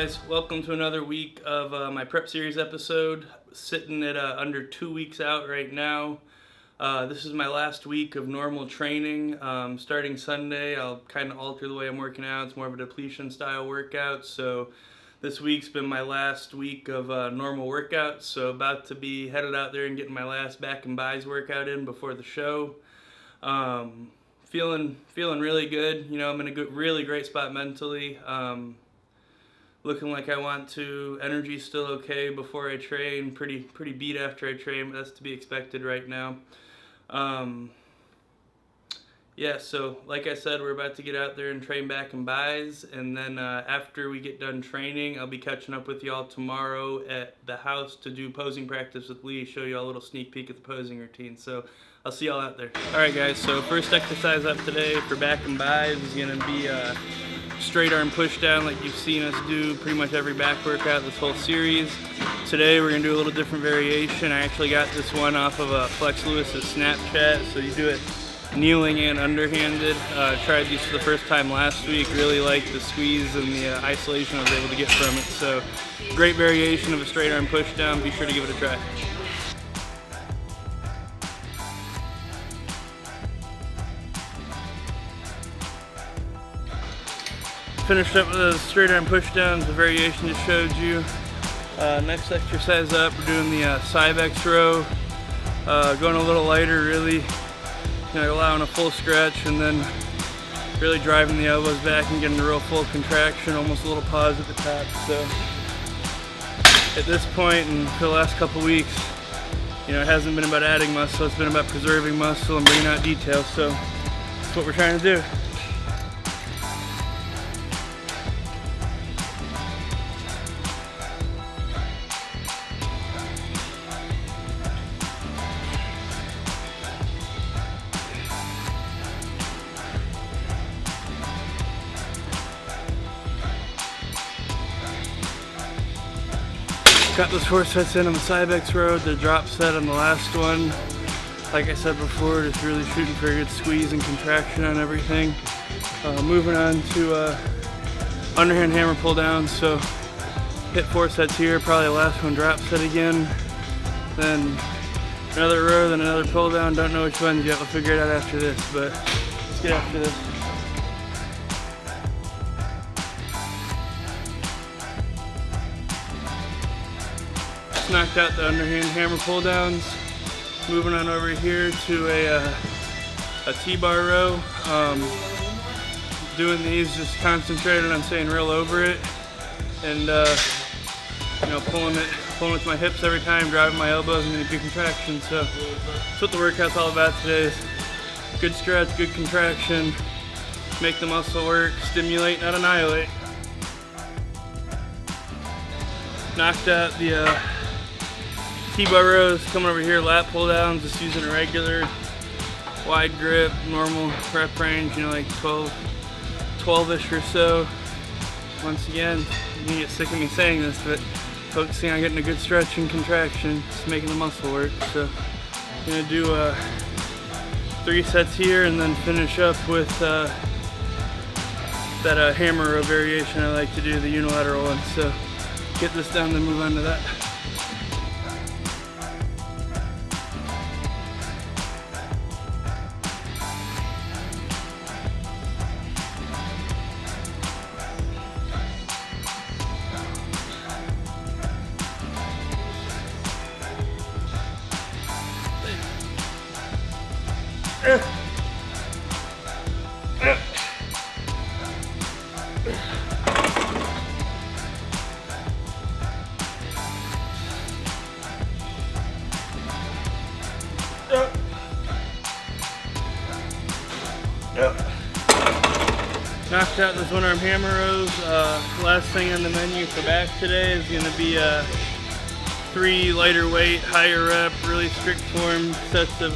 guys, welcome to another week of my prep series episode. Sitting at under 2 weeks out right now. This is my last week of normal training. Starting Sunday, I'll kind of alter the way I'm working out. It's more of a depletion style workout. So this week's been my last week of normal workouts. So about to be headed out there and getting my last back and bis workout in before the show. Feeling really good. You know, I'm in a really great spot mentally. Looking like I want to. Energy's still okay before I train. Pretty beat after I train, but that's to be expected right now. Yeah, so like I said, we're about to get out there and train back and bis, and then after we get done training, I'll be catching up with y'all tomorrow at the house to do posing practice with Lee, show you all a little sneak peek at the posing routine. So I'll see y'all out there. Alright guys, so first exercise up today for back and bis is going to be straight arm push down like you've seen us do pretty much every back workout this whole series. Today we're going to do a little different variation. I actually got this one off of Flex Lewis's Snapchat, so you do it kneeling and underhanded. Tried these for the first time last week. Really liked the squeeze and the isolation I was able to get from it. So great variation of a straight arm push down. Be sure to give it a try. Finished up with a straight arm push down, the variation just showed you. Next exercise up, we're doing the Cybex row. Going a little lighter, really allowing a full stretch and then really driving the elbows back and getting a real full contraction, almost a little pause at the top. So at this point and for the last couple weeks, it hasn't been about adding muscle, it's been about preserving muscle and bringing out details. So that's what we're trying to do. Got those 4 sets in on the Cybex row, the drop set on the last one. Like I said before, just really shooting for a good squeeze and contraction on everything. Moving on to underhand hammer pull down. So hit 4 sets here, probably the last one drop set again. Then another row, then another pull down. Don't know which ones yet, we'll figure it out after this, but let's get after this. Knocked out the underhand hammer pull downs. Moving on over here to a T-bar row. Doing these, just concentrated on staying real over it, and pulling with my hips every time, driving my elbows and getting good contraction. So that's what the workout's all about today. Is good stretch, good contraction, make the muscle work, stimulate, not annihilate. Knocked out the T-bar rows, coming over here, lat pull downs, just using a regular wide grip, normal rep range, like 12-ish or so. Once again, you get sick of me saying this, but focusing on getting a good stretch and contraction, just making the muscle work. So I'm gonna do 3 sets here and then finish up with that hammer row variation I like to do, the unilateral one. So get this done, then move on to that. Knocked out those one-arm hammer rows. Last thing on the menu for back today is going to be 3 lighter weight, higher rep, really strict form sets of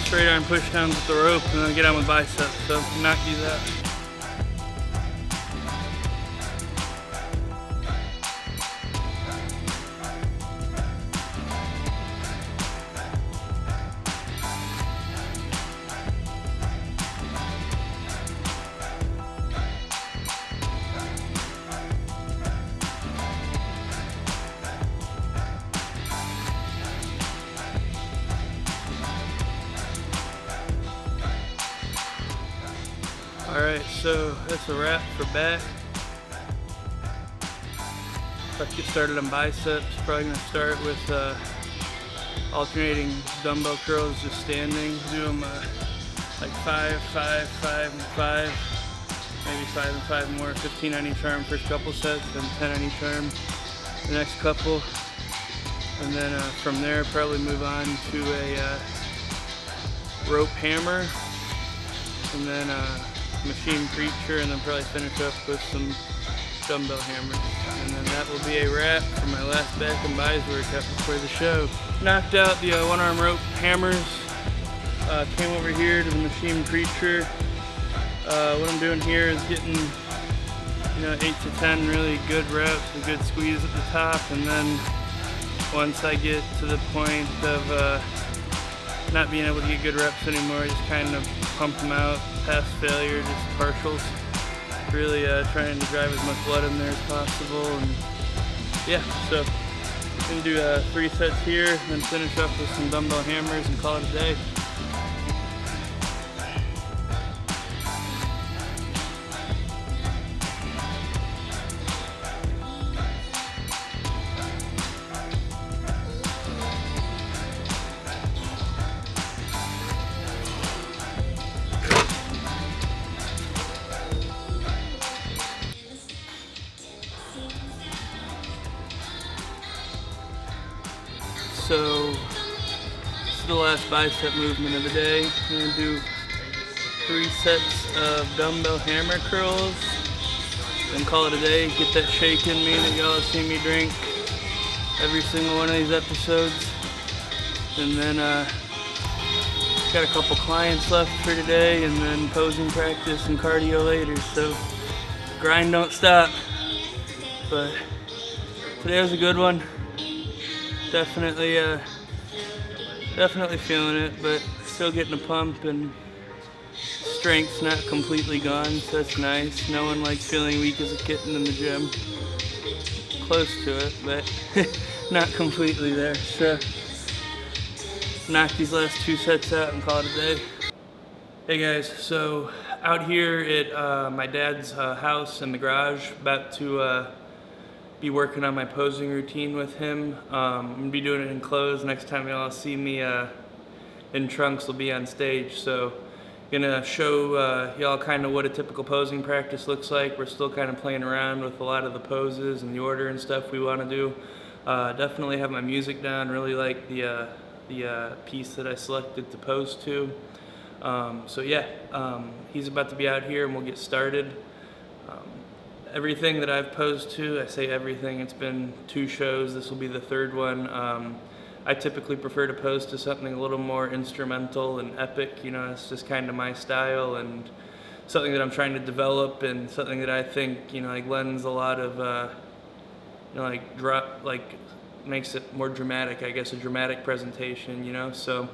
straight arm push downs with the rope, and then get on with biceps. So knock these out. Alright, so that's a wrap for back. Let's get started on biceps. Probably going to start with alternating dumbbell curls, just standing. Do them like 5, 5, 5, and 5. Maybe 5 and 5 more. 15 on each arm first couple sets, then 10 on each arm the next couple. And then from there, probably move on to a rope hammer. And then machine preacher, and then probably finish up with some dumbbell hammers. And then that will be a wrap for my last back and bis workout before the show. Knocked out the one arm rope hammers. Came over here to the machine preacher. What I'm doing here is getting 8 to 10 really good reps, a good squeeze at the top, and then once I get to the point of not being able to get good reps anymore, just kind of pump them out past failure, just partials. Really trying to drive as much blood in there as possible. And yeah, so I'm gonna do 3 sets here, then finish up with some dumbbell hammers and call it a day. So this is the last bicep movement of the day. I'm gonna do 3 sets of dumbbell hammer curls, then call it a day. Get that shake in me that y'all have seen me drink every single one of these episodes. And then got a couple clients left for today, and then posing practice and cardio later. So grind don't stop. But today was a good one. Definitely feeling it, but still getting a pump, and strength's not completely gone, so that's nice. No one likes feeling weak as a kitten in the gym. Close to it, but not completely there. So knock these last 2 sets out and call it a day. Hey guys, so out here at my dad's house in the garage, about to be working on my posing routine with him. I'm gonna be doing it in clothes. Next time y'all see me in trunks, will be on stage. So gonna show y'all kind of what a typical posing practice looks like. We're still kind of playing around with a lot of the poses and the order and stuff we want to do. Definitely have my music down. Really like the piece that I selected to pose to. So yeah, he's about to be out here and we'll get started. Everything that I've posed to, I say everything, it's been 2 shows, this will be the 3rd one. I typically prefer to pose to something a little more instrumental and epic, it's just kind of my style and something that I'm trying to develop, and something that I think, lends a lot of, makes it more dramatic, I guess, a dramatic presentation, so.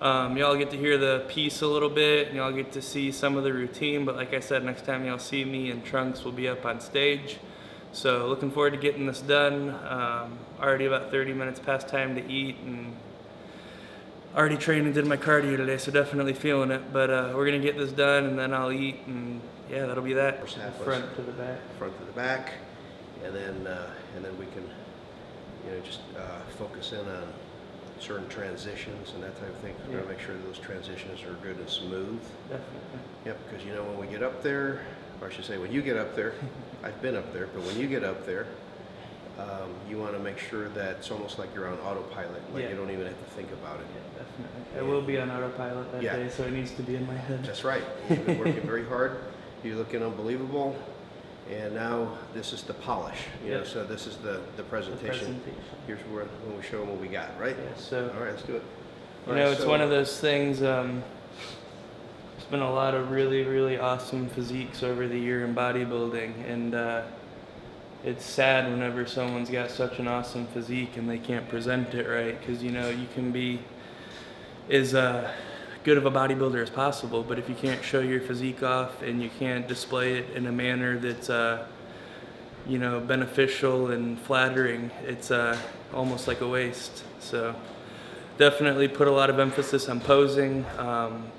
Y'all get to hear the piece a little bit, and y'all get to see some of the routine, but like I said, next time y'all see me in trunks, we'll be up on stage. So looking forward to getting this done. Already about 30 minutes past time to eat, and already trained and did my cardio today, so definitely feeling it. But we're gonna get this done, and then I'll eat, and yeah, that'll be that. Front to the back. Front to the back, and then we can, just focus in on certain transitions and that type of thing. We're going to make sure that those transitions are good and smooth. Definitely. Yep, because when we get up there, or I should say when you get up there, I've been up there, but when you get up there, you want to make sure that it's almost like you're on autopilot, like you don't even have to think about it. Yeah, definitely. I will be on autopilot that day, so it needs to be in my head. That's right. You've been working very hard. You're looking unbelievable. And now this is the polish, so this is the presentation. Here's when we show them what we got, right? Yeah, so, all right, let's do it. It's one of those things, there's been a lot of really, really awesome physiques over the year in bodybuilding, and it's sad whenever someone's got such an awesome physique and they can't present it right, because, you can be as good of a bodybuilder as possible, but if you can't show your physique off and you can't display it in a manner that's beneficial and flattering, it's almost like a waste. So definitely put a lot of emphasis on posing.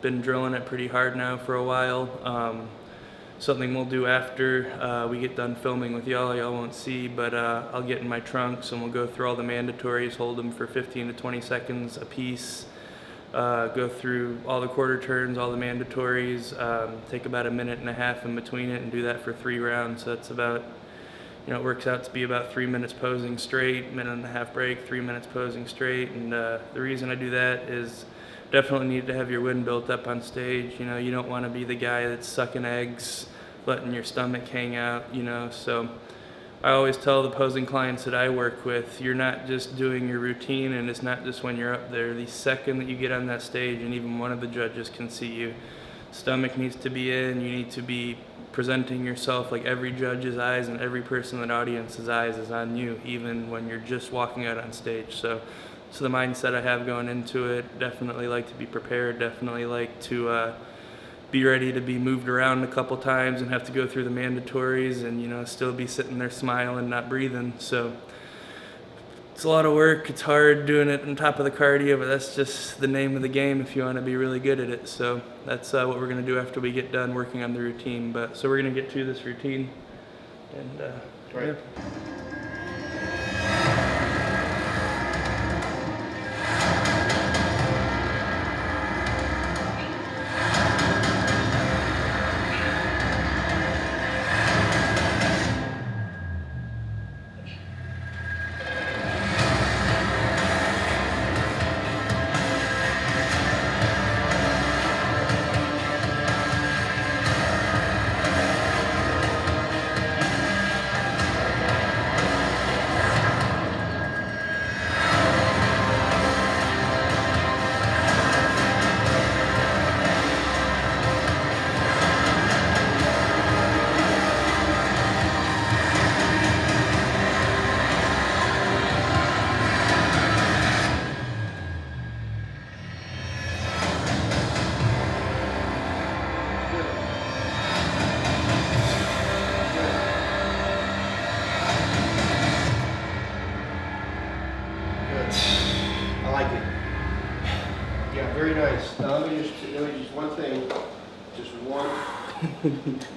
Been drilling it pretty hard now for a while. something we'll do after we get done filming with y'all. Y'all won't see, but I'll get in my trunks and we'll go through all the mandatories, hold them for 15 to 20 seconds a piece, go through all the quarter turns, all the mandatories, take about a minute and a half in between it and do that for 3 rounds. So that's about, it works out to be about 3 minutes posing straight, minute and a half break, 3 minutes posing straight. And the reason I do that is definitely need to have your wind built up on stage. You don't want to be the guy that's sucking eggs, letting your stomach hang out, So I always tell the posing clients that I work with, you're not just doing your routine, and it's not just when you're up there. The second that you get on that stage and even one of the judges can see you, stomach needs to be in, you need to be presenting yourself like every judge's eyes and every person in the audience's eyes is on you, even when you're just walking out on stage. So the mindset I have going into it, definitely like to be prepared, definitely like to be ready to be moved around a couple times and have to go through the mandatories and, still be sitting there smiling, not breathing. So it's a lot of work. It's hard doing it on top of the cardio, but that's just the name of the game if you want to be really good at it. So that's what we're going to do after we get done working on the routine. So we're going to get to this routine. And Right. Yeah. I like it. Yeah, very nice. Now let me just one thing, just one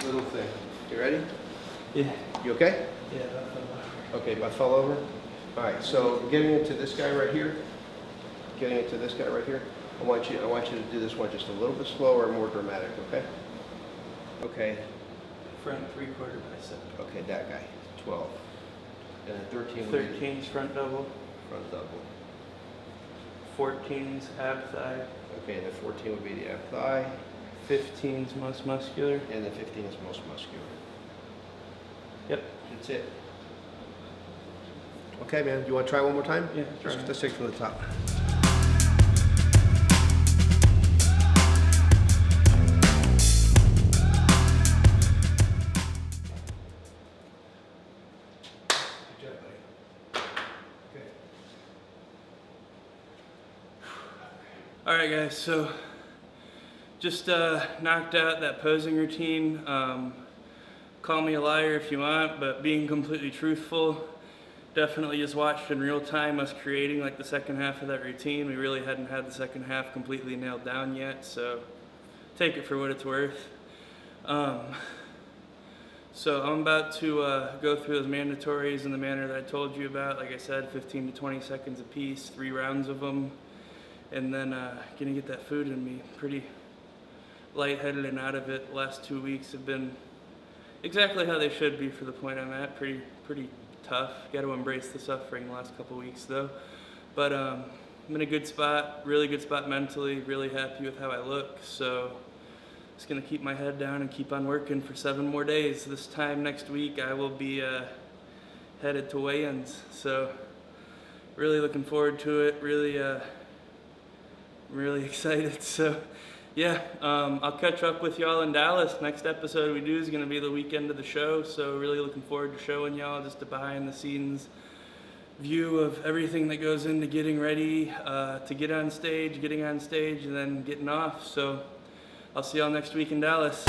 little thing. You ready? Yeah. You okay? Yeah. Okay, I fell over. All right, so getting into this guy right here, I want you to do this one just a little bit slower and more dramatic, okay? Okay. Front 3/4 bicep. Okay, that guy, 12. And then 13 would be 13's front double. front double. 14's ab thigh. Okay, and then 14 would be the ab thigh, 15's most muscular. and then 15 is most muscular. Yep. That's it. Okay, man, do you want to try one more time? Yeah, Just try. let's take it from the top. Good job, buddy. Okay. All right, guys. So just knocked out that posing routine. Call me a liar if you want, but being completely truthful, definitely just watched in real time us creating like the second half of that routine. We really hadn't had the second half completely nailed down yet, so take it for what it's worth. So I'm about to go through those mandatories in the manner that I told you about. Like I said, 15 to 20 seconds a piece, 3 rounds of them, and then gonna get that food in me. Pretty lightheaded and out of it. The last 2 weeks have been exactly how they should be for the point I'm at. Pretty tough. Got to embrace the suffering the last couple weeks though. But I'm in a good spot, really good spot mentally, really happy with how I look. So just gonna keep my head down and keep on working for 7 more days. This time next week I will be headed to weigh-ins. So really looking forward to it. Really excited. So yeah, I'll catch up with y'all in Dallas. Next episode we do is going to be the weekend of the show, so really looking forward to showing y'all just a behind the scenes view of everything that goes into getting ready to get on stage, getting on stage, and then getting off. So I'll see y'all next week in Dallas.